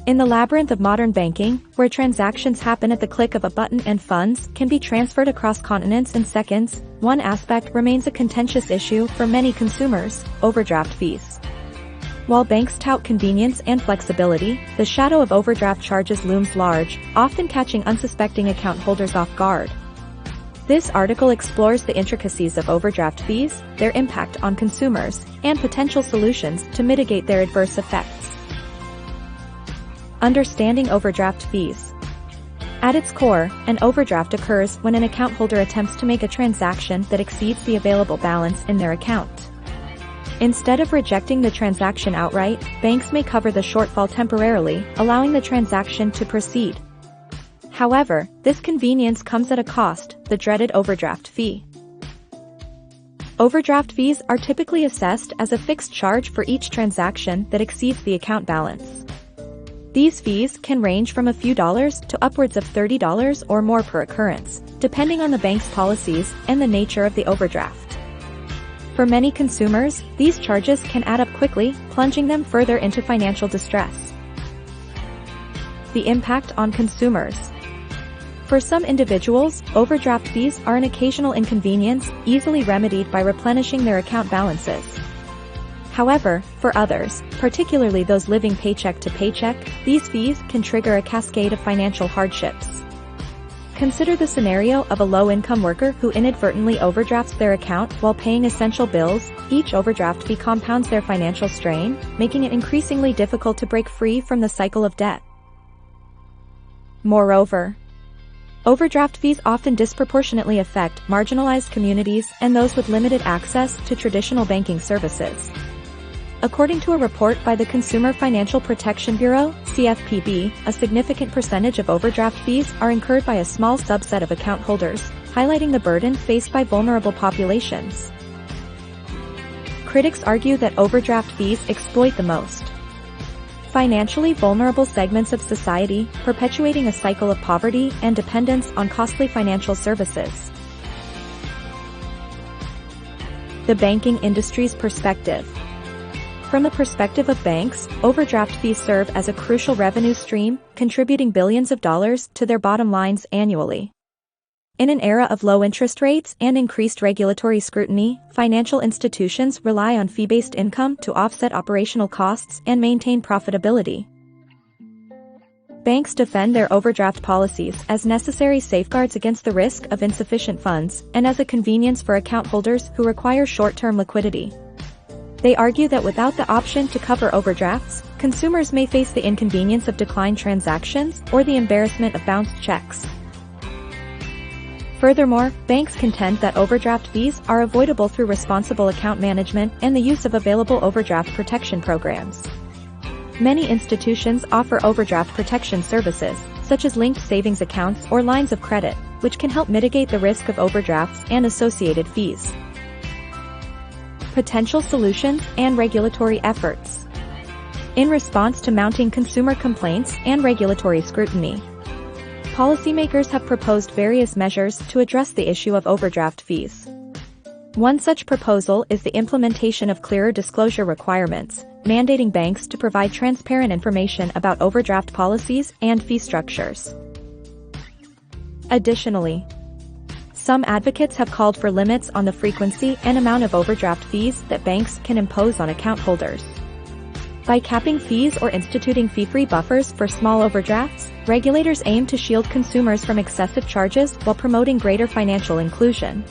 In the labyrinth of modern banking, where transactions happen at the click of a button and funds can be transferred across continents in seconds, one aspect remains a contentious issue for many consumers: overdraft fees. While banks tout convenience and flexibility, the shadow of overdraft charges looms large, often catching unsuspecting account holders off guard. This article explores the intricacies of overdraft fees, their impact on consumers, and potential solutions to mitigate their adverse effects. Understanding overdraft fees. At its core, an overdraft occurs when an account holder attempts to make a transaction that exceeds the available balance in their account. Instead of rejecting the transaction outright, banks may cover the shortfall temporarily, allowing the transaction to proceed. However, this convenience comes at a cost: the dreaded overdraft fee. Overdraft fees are typically assessed as a fixed charge for each transaction that exceeds the account balance. These fees can range from a few dollars to upwards of $30 or more per occurrence, depending on the bank's policies and the nature of the overdraft. For many consumers, these charges can add up quickly, plunging them further into financial distress. The impact on consumers. For some individuals, overdraft fees are an occasional inconvenience, easily remedied by replenishing their account balances. However, for others, particularly those living paycheck to paycheck, these fees can trigger a cascade of financial hardships. Consider the scenario of a low-income worker who inadvertently overdrafts their account while paying essential bills. Each overdraft fee compounds their financial strain, making it increasingly difficult to break free from the cycle of debt. Moreover, overdraft fees often disproportionately affect marginalized communities and those with limited access to traditional banking services. According to a report by the Consumer Financial Protection Bureau, CFPB, a significant percentage of overdraft fees are incurred by a small subset of account holders, highlighting the burden faced by vulnerable populations. Critics argue that overdraft fees exploit the most financially vulnerable segments of society, perpetuating a cycle of poverty and dependence on costly financial services. The banking industry's perspective. From the perspective of banks, overdraft fees serve as a crucial revenue stream, contributing billions of dollars to their bottom lines annually. In an era of low interest rates and increased regulatory scrutiny, financial institutions rely on fee-based income to offset operational costs and maintain profitability. Banks defend their overdraft policies as necessary safeguards against the risk of insufficient funds and as a convenience for account holders who require short-term liquidity. They argue that without the option to cover overdrafts, consumers may face the inconvenience of declined transactions or the embarrassment of bounced checks. Furthermore, banks contend that overdraft fees are avoidable through responsible account management and the use of available overdraft protection programs. Many institutions offer overdraft protection services, such as linked savings accounts or lines of credit, which can help mitigate the risk of overdrafts and associated fees. Potential solutions and regulatory efforts. In response to mounting consumer complaints and regulatory scrutiny, policymakers have proposed various measures to address the issue of overdraft fees. One such proposal is the implementation of clearer disclosure requirements, mandating banks to provide transparent information about overdraft policies and fee structures. Additionally, some advocates have called for limits on the frequency and amount of overdraft fees that banks can impose on account holders. By capping fees or instituting fee-free buffers for small overdrafts, regulators aim to shield consumers from excessive charges while promoting greater financial inclusion.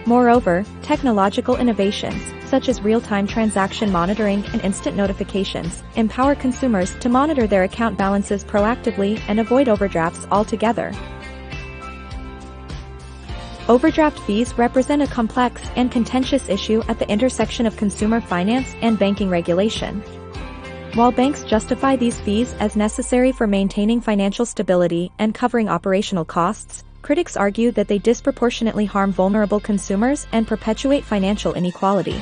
Moreover, technological innovations, such as real-time transaction monitoring and instant notifications, empower consumers to monitor their account balances proactively and avoid overdrafts altogether. Overdraft fees represent a complex and contentious issue at the intersection of consumer finance and banking regulation. While banks justify these fees as necessary for maintaining financial stability and covering operational costs, critics argue that they disproportionately harm vulnerable consumers and perpetuate financial inequality.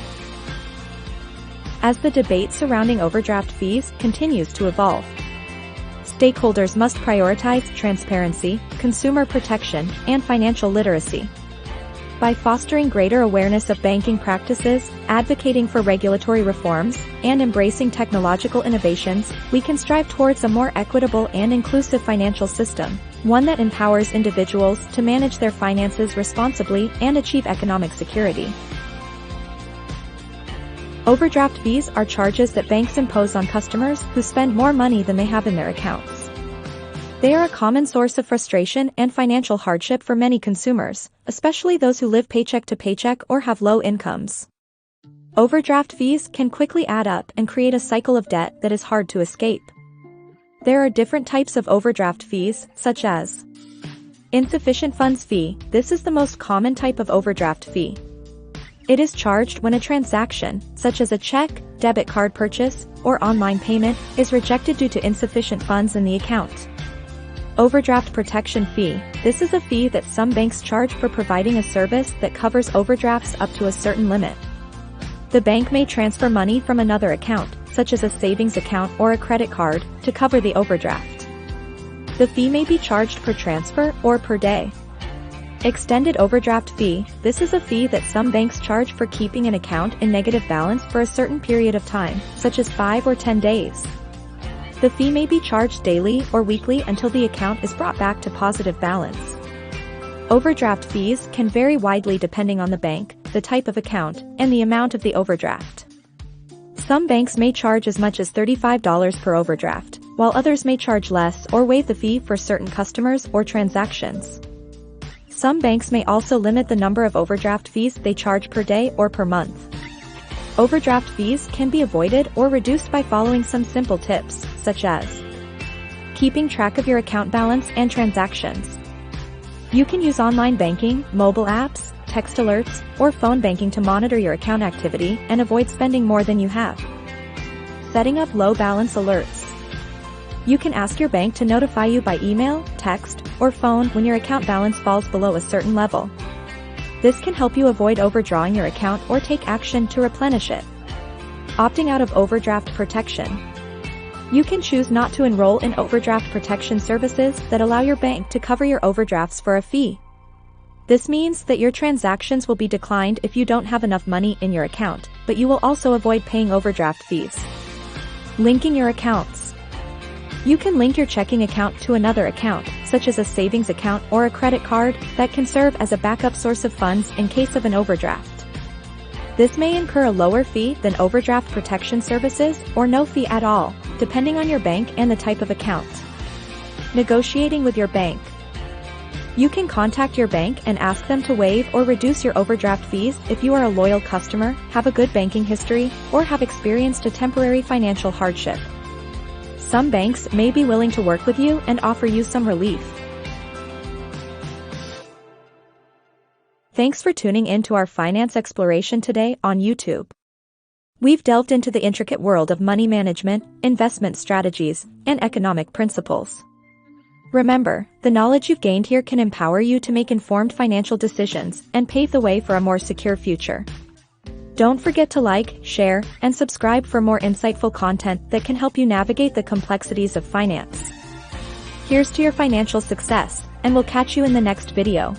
As the debate surrounding overdraft fees continues to evolve, stakeholders must prioritize transparency, consumer protection, and financial literacy. By fostering greater awareness of banking practices, advocating for regulatory reforms, and embracing technological innovations, we can strive towards a more equitable and inclusive financial system, one that empowers individuals to manage their finances responsibly and achieve economic security. Overdraft fees are charges that banks impose on customers who spend more money than they have in their accounts. They are a common source of frustration and financial hardship for many consumers, especially those who live paycheck to paycheck or have low incomes. Overdraft fees can quickly add up and create a cycle of debt that is hard to escape. There are different types of overdraft fees, such as insufficient funds fee. This is the most common type of overdraft fee. It is charged when a transaction, such as a check, debit card purchase, or online payment, is rejected due to insufficient funds in the account. Overdraft protection fee. This is a fee that some banks charge for providing a service that covers overdrafts up to a certain limit. The bank may transfer money from another account, such as a savings account or a credit card, to cover the overdraft. The fee may be charged per transfer or per day. Extended overdraft fee. This is a fee that some banks charge for keeping an account in negative balance for a certain period of time, such as 5 or 10 days. The fee may be charged daily or weekly until the account is brought back to positive balance. Overdraft fees can vary widely depending on the bank, the type of account, and the amount of the overdraft. Some banks may charge as much as $35 per overdraft, while others may charge less or waive the fee for certain customers or transactions. Some banks may also limit the number of overdraft fees they charge per day or per month. Overdraft fees can be avoided or reduced by following some simple tips, such as keeping track of your account balance and transactions. You can use online banking, mobile apps, text alerts, or phone banking to monitor your account activity and avoid spending more than you have. Setting up low balance alerts. You can ask your bank to notify you by email, text, or phone when your account balance falls below a certain level. This can help you avoid overdrawing your account or take action to replenish it. Opting out of overdraft protection. You can choose not to enroll in overdraft protection services that allow your bank to cover your overdrafts for a fee. This means that your transactions will be declined if you don't have enough money in your account, but you will also avoid paying overdraft fees. Linking your accounts. You can link your checking account to another account, such as a savings account or a credit card, that can serve as a backup source of funds in case of an overdraft. This may incur a lower fee than overdraft protection services or no fee at all, depending on your bank and the type of account. Negotiating with your bank. You can contact your bank and ask them to waive or reduce your overdraft fees if you are a loyal customer, have a good banking history, or have experienced a temporary financial hardship. Some banks may be willing to work with you and offer you some relief. Thanks for tuning in to our finance exploration today on YouTube. We've delved into the intricate world of money management, investment strategies, and economic principles. Remember, the knowledge you've gained here can empower you to make informed financial decisions and pave the way for a more secure future. Don't forget to like, share, and subscribe for more insightful content that can help you navigate the complexities of finance. Here's to your financial success, and we'll catch you in the next video.